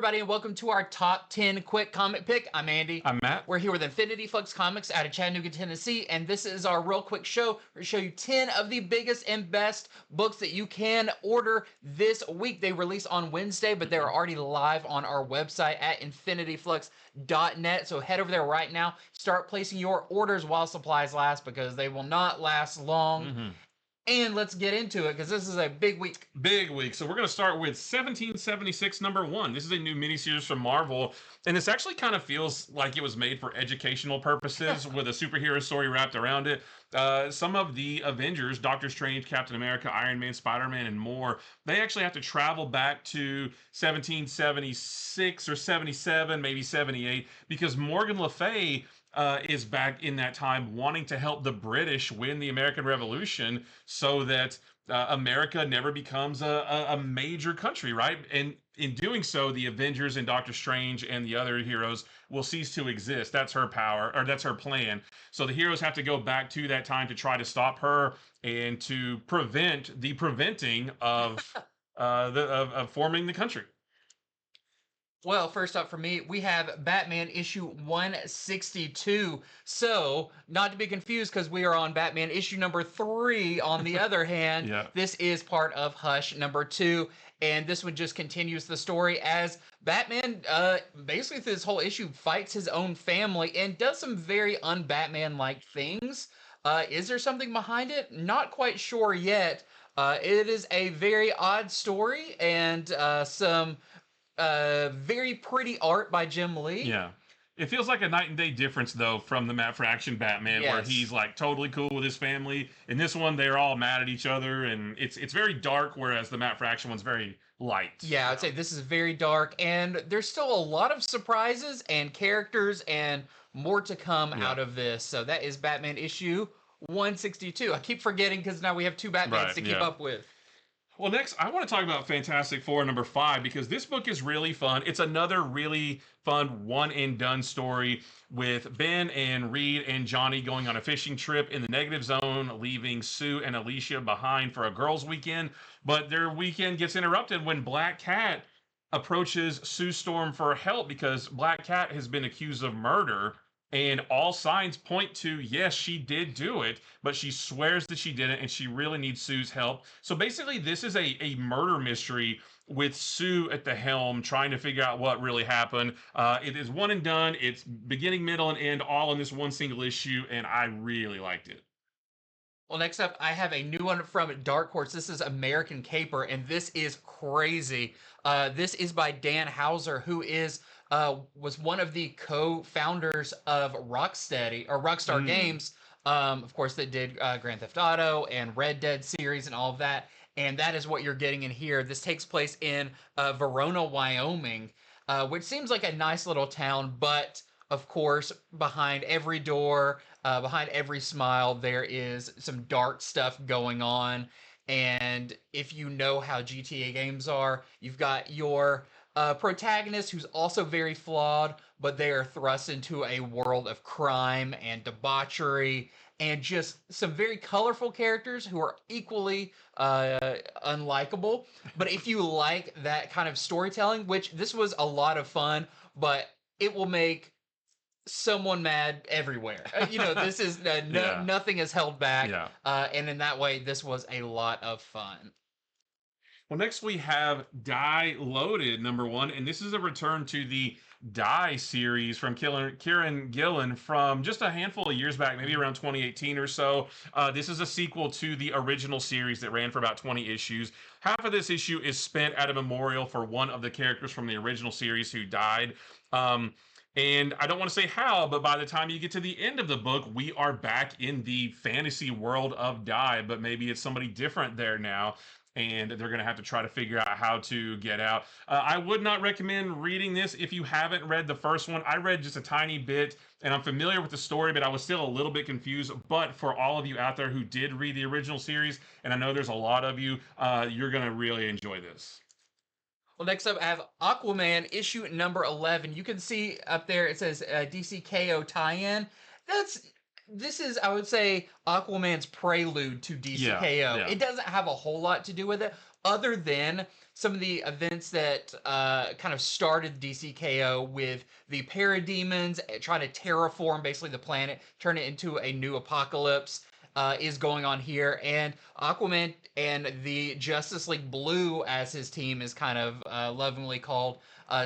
everybody, and welcome to our top 10 quick comic pick. I'm Andy. I'm Matt. We're here with Infinity Flux Comics out of Chattanooga, Tennessee, and this is our real quick show. We're going to show you 10 of the biggest and best books that you can order this week. They release on Wednesday, but they're already live on our website at infinityflux.net. So head over there right now. Start placing your orders while supplies last because they will not last long. And let's get into it because this is a big week. Big week. So we're going to start with 1776 #1. This is a new miniseries from Marvel. And this actually kind of feels like it was made for educational purposes with a superhero story wrapped around it. Some of the Avengers, Doctor Strange, Captain America, Iron Man, Spider-Man, and more, they actually have to travel back to 1776 or 77, maybe 78, because Morgan Le Fay is back in that time wanting to help the British win the American Revolution so that America never becomes a major country, right? And in doing so, the Avengers and Doctor Strange and the other heroes will cease to exist. That's her power, or that's her plan. So the heroes have to go back to that time to try to stop her and to prevent the preventing of of forming the country. Well, first up for me, we have Batman issue 162. So, not to be confused because we are on Batman issue number 3 on the other hand. Yeah. This is part of Hush number 2. And this one just continues the story as Batman, basically through this whole issue, fights his own family and does some very un-Batman-like things. Is there something behind it? Not quite sure yet. It is a very odd story and some very pretty art by Jim Lee. Yeah. It feels like a night and day difference, though, from the Matt Fraction Batman, where he's like totally cool with his family. In this one, they're all mad at each other, and it's very dark, whereas the Matt Fraction one's very light. Yeah, I'd say this is very dark, and there's still a lot of surprises and characters and more to come out of this. So that is Batman issue 162. I keep forgetting because now we have 2 Batmans to keep up with. Well, next, I want to talk about Fantastic Four number 5 because this book is really fun. It's another really fun one-and-done story with Ben and Reed and Johnny going on a fishing trip in the negative zone, leaving Sue and Alicia behind for a girls' weekend. But their weekend gets interrupted when Black Cat approaches Sue Storm for help because Black Cat has been accused of murder. And all signs point to, yes, she did do it, but she swears that she didn't, and she really needs Sue's help. So basically, this is a murder mystery with Sue at the helm, trying to figure out what really happened. It is one and done. It's beginning, middle, and end, all in this one single issue, and I really liked it. Well, next up, I have a new one from Dark Horse. This is American Caper, and this is crazy. This is by Dan Houser, who was one of the co-founders of Rockstar Games, of course, that did Grand Theft Auto and Red Dead series and all of that. And that is what you're getting in here. This takes place in Verona, Wyoming, which seems like a nice little town, but of course, behind every door, behind every smile, there is some dark stuff going on. And if you know how GTA games are, you've got your protagonist who's also very flawed, but they are thrust into a world of crime and debauchery and just some very colorful characters who are equally unlikable. But if you like that kind of storytelling, which this was a lot of fun, but it will make someone mad everywhere. This is nothing is held back. And in that way, this was a lot of fun. Well, next we have Die Loaded #1, and this is a return to the Die series from Kieran Gillen from just a handful of years back, maybe around 2018 or so. This is a sequel to the original series that ran for about 20 issues. Half of this issue is spent at a memorial for one of the characters from the original series who died. And I don't want to say how, but by the time you get to the end of the book, we are back in the fantasy world of Die, but maybe it's somebody different there now. And they're going to have to try to figure out how to get out. I would not recommend reading this if you haven't read the first one. I read just a tiny bit, and I'm familiar with the story, but I was still a little bit confused. But for all of you out there who did read the original series, and I know there's a lot of you, you're going to really enjoy this. Well, next up, I have Aquaman issue number 11. You can see up there, it says DCKO tie-in. This is, I would say, Aquaman's prelude to DCKO. Yeah. It doesn't have a whole lot to do with it, other than some of the events that kind of started DCKO with the parademons trying to terraform basically the planet, turn it into a new apocalypse, is going on here. And Aquaman and the Justice League Blue, as his team is kind of lovingly called,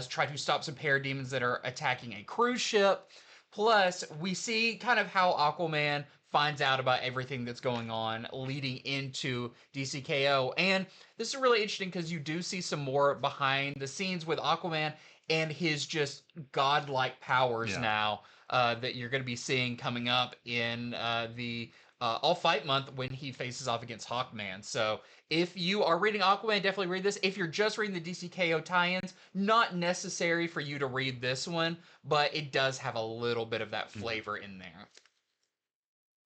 try to stop some parademons that are attacking a cruise ship. Plus, we see kind of how Aquaman finds out about everything that's going on leading into DCKO. And this is really interesting because you do see some more behind the scenes with Aquaman and his just godlike powers now that you're going to be seeing coming up in the All Fight month when he faces off against Hawkman. So if you are reading Aquaman, definitely read this. If you're just reading the DCKO tie-ins, not necessary for you to read this one, but it does have a little bit of that flavor in there.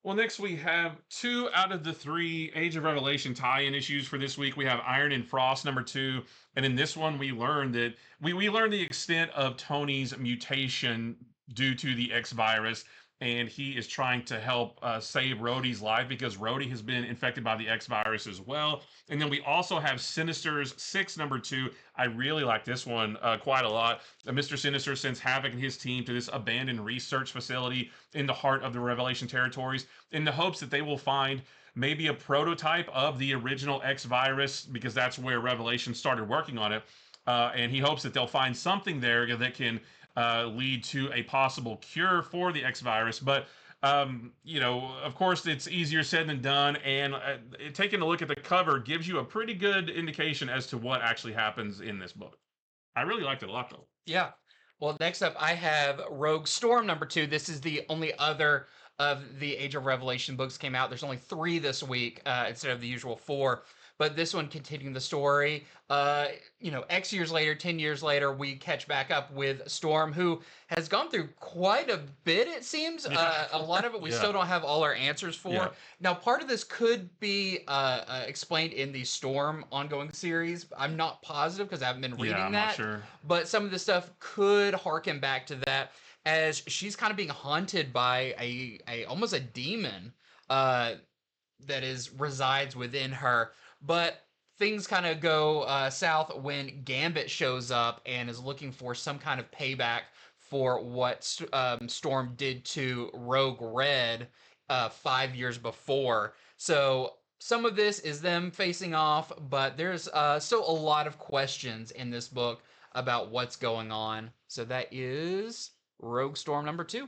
Well, next we have 2 out of the 3 Age of Revelation tie-in issues for this week. We have Iron and Frost #2, and in this one we learned that we learned the extent of Tony's mutation due to the X virus, and he is trying to help save Rhodey's life because Rhodey has been infected by the X virus as well. And then we also have Sinister's 6 #2. I really like this one quite a lot. Mr. Sinister sends Havoc and his team to this abandoned research facility in the heart of the Revelation territories in the hopes that they will find maybe a prototype of the original X virus, because that's where Revelation started working on it. And he hopes that they'll find something there that can lead to a possible cure for the X virus. But of course, it's easier said than done. And taking a look at the cover gives you a pretty good indication as to what actually happens in this book. I really liked it a lot, though. Yeah. Well, next up, I have Rogue Storm #2. This is the only other of the Age of Revelation books came out. There's only 3 this week instead of the usual 4. But this one continuing the story. X years later, 10 years later, we catch back up with Storm, who has gone through quite a bit, it seems. A lot of it we still don't have all our answers for. Yeah. Now, part of this could be explained in the Storm ongoing series. I'm not positive because I haven't been reading I'm that. not sure. But some of the stuff could harken back to that, as she's kind of being haunted by a almost a demon that resides within her. But things kind of go south when Gambit shows up and is looking for some kind of payback for what Storm did to Rogue Red 5 years before. So some of this is them facing off, but there's still a lot of questions in this book about what's going on. So that is Rogue Storm #2.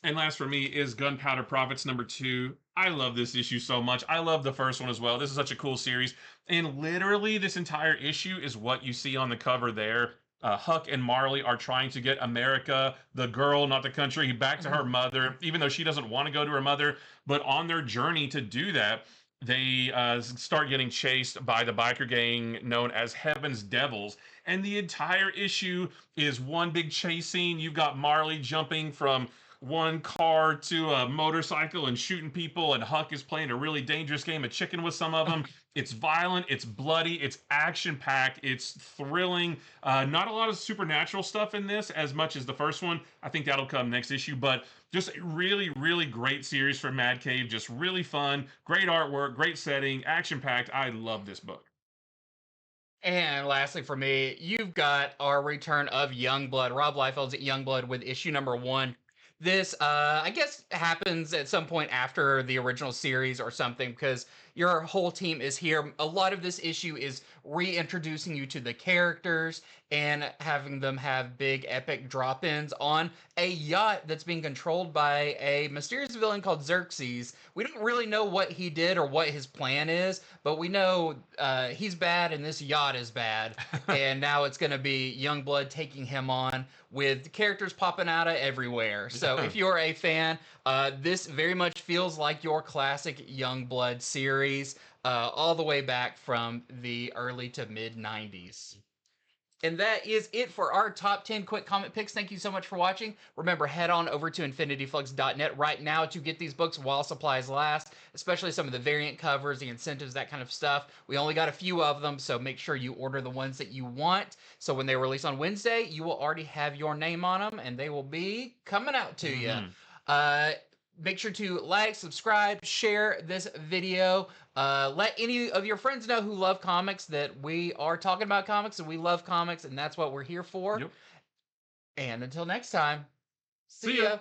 And last for me is Gunpowder Prophets #2. I love this issue so much. I love the first one as well. This is such a cool series. And literally, this entire issue is what you see on the cover there. Huck and Marley are trying to get America, the girl, not the country, back to her mother, even though she doesn't want to go to her mother. But on their journey to do that, they start getting chased by the biker gang known as Heaven's Devils. And the entire issue is one big chase scene. You've got Marley jumping from one car to a motorcycle and shooting people, and Huck is playing a really dangerous game of chicken with some of them. It's violent, it's bloody, it's action-packed, it's thrilling. Not a lot of supernatural stuff in this as much as the first one. I think that'll come next issue, but just a really, really great series from Mad Cave. Just really fun, great artwork, great setting, action-packed. I love this book. And lastly for me, you've got our return of Youngblood. Rob Liefeld's Youngblood with issue #1. This, I guess, happens at some point after the original series or something, because your whole team is here. A lot of this issue is reintroducing you to the characters and having them have big epic drop-ins on a yacht that's being controlled by a mysterious villain called Xerxes. We don't really know what he did or what his plan is, but we know he's bad and this yacht is bad. And now it's going to be Youngblood taking him on with characters popping out of everywhere. So if you're a fan, this very much feels like your classic Youngblood series, all the way back from the early to mid 90s. And that is it for our top 10 quick comic picks. Thank you so much for watching. Remember, head on over to infinityflux.net right now to get these books while supplies last, especially some of the variant covers, the incentives, that kind of stuff. We only got a few of them, so make sure you order the ones that you want. So when they release on Wednesday, you will already have your name on them, and they will be coming out to you. make sure to like, subscribe, share this video. Let any of your friends know who love comics that we are talking about comics and we love comics, and that's what we're here for. Yep. And until next time, see See ya. ya.